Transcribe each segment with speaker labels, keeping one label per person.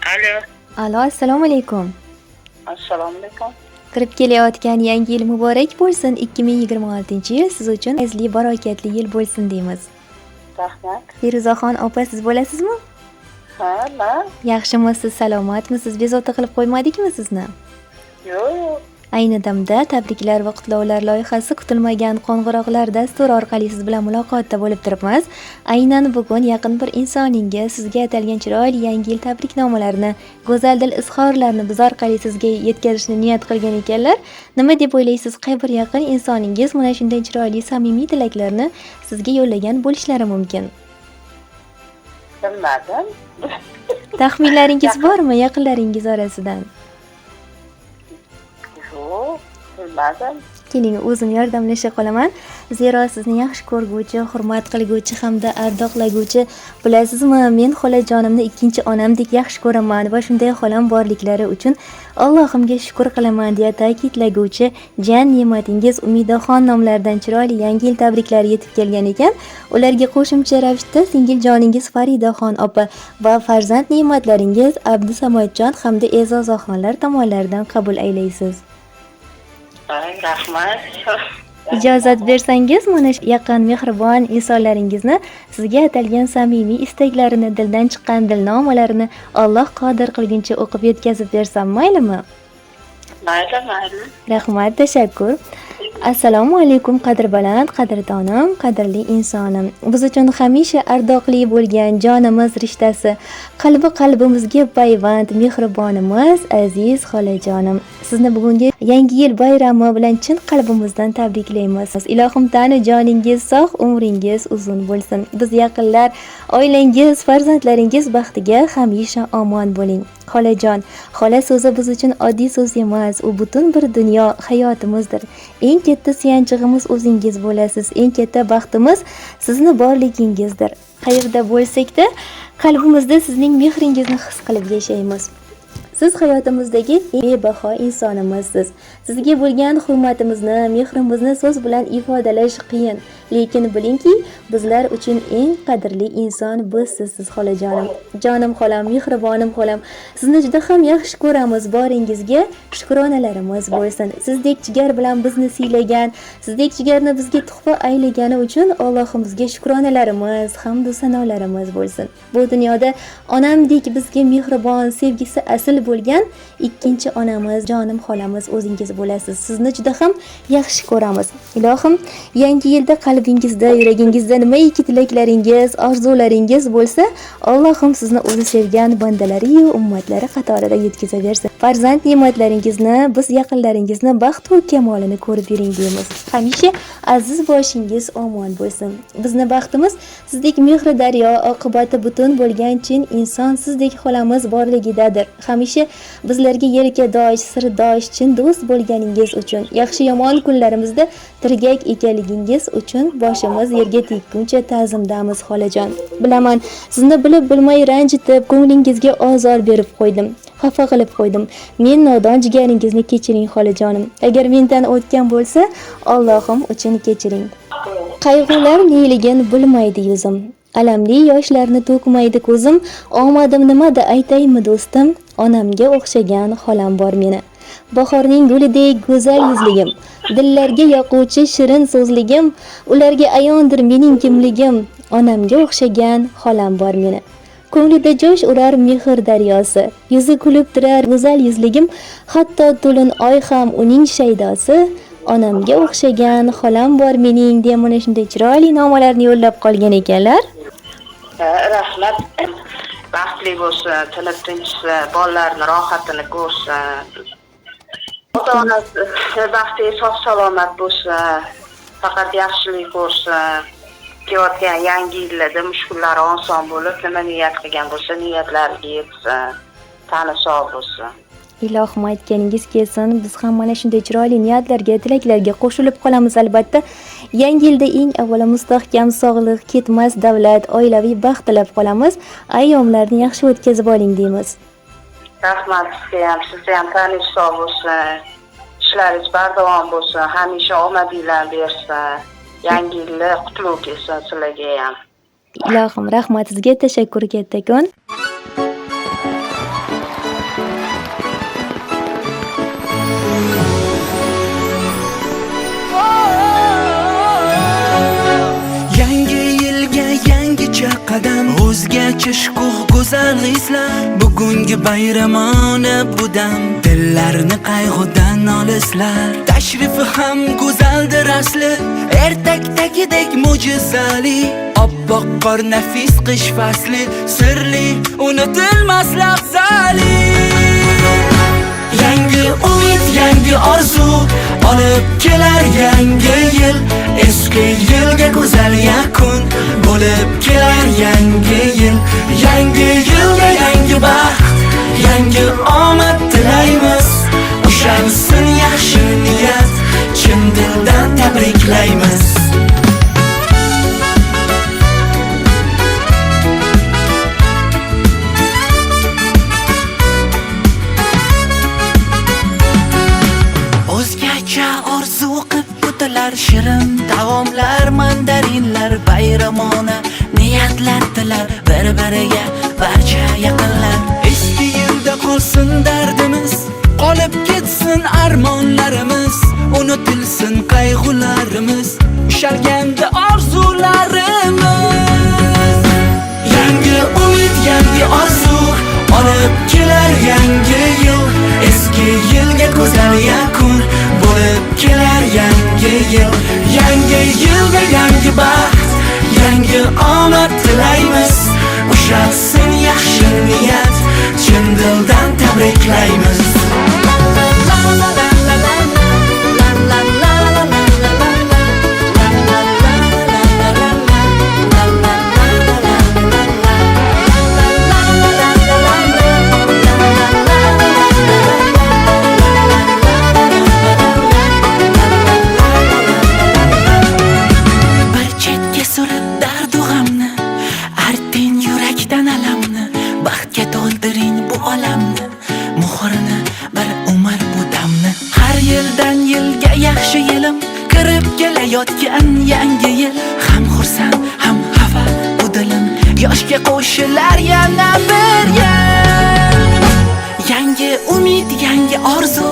Speaker 1: Alo,
Speaker 2: Alo, assalomu alaykum.
Speaker 1: assalomu alaykum.
Speaker 2: Kirib kelayotgan yangi yil muborak bo'lsin. 2026-yil siz uchun fayzli, barokatli yil bo'lsin deymiz.
Speaker 1: Rahmat.
Speaker 2: Feruzaxon opa, siz bo'lasizmi?
Speaker 1: Ha, man?
Speaker 2: Yaxshimisiz, salomatmisiz? Bezovta qilib qo'ymadikmi sizni?
Speaker 1: Yo'q.
Speaker 2: Ayni damda tabriklar va qutlovlar loyihasi kutilmagan qo'ng'iroqlar dasturi orqali siz bilan muloqotda bo'lib turibmiz. Aynan bugun yaqin bir insoningiz sizga atalgan chiroyli yangi yil tabriknomalarini, go'zal dil izhorlarini biz orqali sizga yetkazishni niyat qilgan ekanlar. Nima deb o'ylaysiz, qay bir yaqin insoningiz mana shunday chiroyli samimiy tilaklarni sizga yo'llagan bo'lishlari mumkin?
Speaker 1: Bilmadim.
Speaker 2: Taxminlaringiz bormi yaqinlaringiz orasidan?
Speaker 1: Yo'q, bilmadim.
Speaker 2: Keling, o'zim yordamlasha qolaman. Zero sizni yaxshi ko'rguvchi, hurmat qilguvchi hamda ardoqlaguvchi, bilasizmi, men xolajonimni ikkinchi onamdek yaxshi ko'raman va shunday xolam borliklari uchun Allohimga shukr qilaman deya ta'kidlaguvchi jan ne'matingiz Umidaxon nomlaridan chiroyli yangi yil tabriklari yetib kelgan ekan. Ularga qo'shimcha ravishda singiljoningiz Faridaxon opa va farzand ne'matlaringiz Abdusamadjon hamda E'zozaxonlar tomonidan qabul aylaysiz.
Speaker 1: Rahmat.
Speaker 2: Ijozat bersangiz, mana shu yaqin mehribon insonlaringizni sizga atalgan samimiy istaklarini, dildan chiqqan dilnomalarini Alloh qodir qilguncha o'qib yetkazib bersam maylimi?
Speaker 1: Mayli.
Speaker 2: Rahmat, tashakkur. Assalomu alaykum qadrbaland, qadrdonim, qadrli insonim. Biz uchun hamisha ardoqli bo'lgan jonimiz rishtasi, qalbi qalbimizga payvand mehribonimiz aziz xolajonim. Sizni bugungi yangi yil bayrami bilan chin qalbimizdan tabriklaymiz. Ilohim tanu joningiz sog', umringiz uzun bo'lsin. Biz yaqinlar, oilangiz, farzandlaringiz baxtiga hamisha omon bo'ling. Xolajon, xola so'zi biz uchun oddiy so'z emas, u butun bir dunyo hayotimizdir. Eng katta suyanchig'imiz o'zingiz bo'lasiz. Eng katta baxtimiz sizni borligingizdir. Qayerda bo'lsak-da, qalbimizda sizning mehringizni his qilib yashaymiz. Siz hayotimizdagi eng bebaho insonimizsiz. Sizga bo'lgan hurmatimizni, mehrimizni so'z bilan ifodalash qiyin, lekin bilingki, bizlar uchun eng qadrli inson sizsiz xolajonim. Jonim xolam, mehribonim xolam, sizni juda ham yaxshi ko'ramiz. Boringizga shukronalarimiz bo'lsin. Sizdek jigar bilan bizni siylagan, sizdek jigarni bizga tuhfa aylagani uchun Allohimizga shukronalarimiz, hamd va sanolarimiz bo'lsin. Bu dunyoda onamdek bizga mehribon, sevgisi asl bo'lgan ikkinchi onamiz, jonim xolamiz o'zingiz bo'lasiz. Sizni juda ham yaxshi ko'ramiz. Ilohim, yangi yilda qalbingizda, yuragingizda nimaiki tilaklaringiz, orzularingiz bo'lsa, Allohim sizni o'zi sevgan bandalari va ummatlari qatorida yetkazaversin. Farzand ne'matlaringizni, biz yaqinlaringizni baxt va kamolini ko'rib yuring deymiz. Hamisha aziz boshingiz omon bo'lsin. Bizni baxtimiz sizdek mehri daryo, oqibati butun bo'lgan chin inson sizdek xolamiz borligidadir. Hamisha bizlarga yelkadosh, sirdosh, chin do'st bo'lganingiz uchun, yaxshi yomon kunlarimizda tirgak ekanligingiz uchun boshimiz yerga tekkuncha ta'zimdamiz xolajon. Bilaman, sizni bilib bilmay ranjitib, ko'nglingizga ozor berib qo'ydim, xafa qilib qo'ydim. Men nodon jigaringizni kechiring xolajonim. Agar mendan o'tgan bo'lsa, Allohim uchun kechiring. Qayg'ular neligin bilmaydi yuzim. Alamli yoshlarni to'kmaydi ko'zim. Omadim nimada aytaymi do'stim? Onamga o'xshagan xolam bor meni. Bahorning gulidek go'zal yuzligim, dillarga yoquvchi shirin so'zligim, ularga ayondir mening kimligim. Onamga o'xshagan xolam bor meni. Ko'nglida jo'sh urar mehr daryosi, yuzi kulib turar go'zal yuzligim, hatto to'lin oy ham uning shaydosi. Onamga o'xshagan xolam bor mening deya mana shunday chiroyli nomalarni yo'llab qolgan ekanlar.
Speaker 1: Rahmat. Baxtli bo'lsin, tili tinchsin, bolalarni rohatini ko'rsin. Ota-onasi baxtli, sog' salomat bo'lsin. Faqat yaxshilik ko'rsin. Kelayotgan yangi yilda mushkullari oson bo'lib, nima niyat qilgan bo'lsa, niyatlariga yetsin. Tani sog' bo'lsin.
Speaker 2: Ilohim aytganingiz kelsin. Biz ham mana shunday chiroyli niyatlarga, tilaklarga qo'shilib qolamiz albatta. Yangi yilda eng avvalo mustahkam sog'lik, ketmas davlat, oilaviy baxt tilab qolamiz. Ayyomlarni yaxshi o'tkazib oling deymiz.
Speaker 1: Rahmat sizga ham tani sog' bo'lsin. Ishlaringiz bardavom bo'lsin, hamisha omadinglar bersin. Yangi yilda qutlug' kelsin sizlarga ham.
Speaker 2: Ilohim rahmat, sizga tashakkur kattakon.
Speaker 3: ko'zgacha shukuh go'zal hislar. Bugungi bayramona bu dam dillarni qayg'udan olislar. Tashrifi ham go'zaldir asli, ertakdagidek mo'jizali. Oppoq qor nafis qish fasli, sirli unutilmas lahzali. Yangi umid, yangi orzu olib kelar yangi yil. Eski yilga go'zal yakun bo'lib kelar yangi yil. Yangi yilga yangi baxt, yangi omad tilaymiz. Ushalsin yaxshi niyat, chin dildan tabriklaymiz. Orzu qilib kutilar shirin taomlar, mandarinlar, bayramona niyatlardilar bir-biriga barcha yaqinlar. Eski yilda qolsin dardimiz, qolib ketsin armonlarimiz, unutilsin qayg'ularimiz, ushalganda orzularimiz. Yangi umid, yangi orzu olib kelar yangi yil. Eski yilga go'zal yakun bo'lib kelar yangi yil. Yangi yilga yangi baxt, yangi omad tilaymiz. Ushalsin yaxshi niyat, chin dildan tabriklaymiz. Yaxshi yilim kirib kelayotgan yangi yil. Ham xursand, ham xafa bu dilim, yoshga qo'shilar yana bir yil. Yangi umid, yangi orzu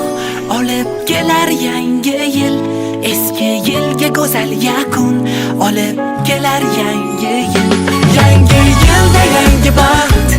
Speaker 3: olib kelar yangi yil. Eski yilga go'zal yakun olib kelar yangi yil. Yangi yilda yangi baxt,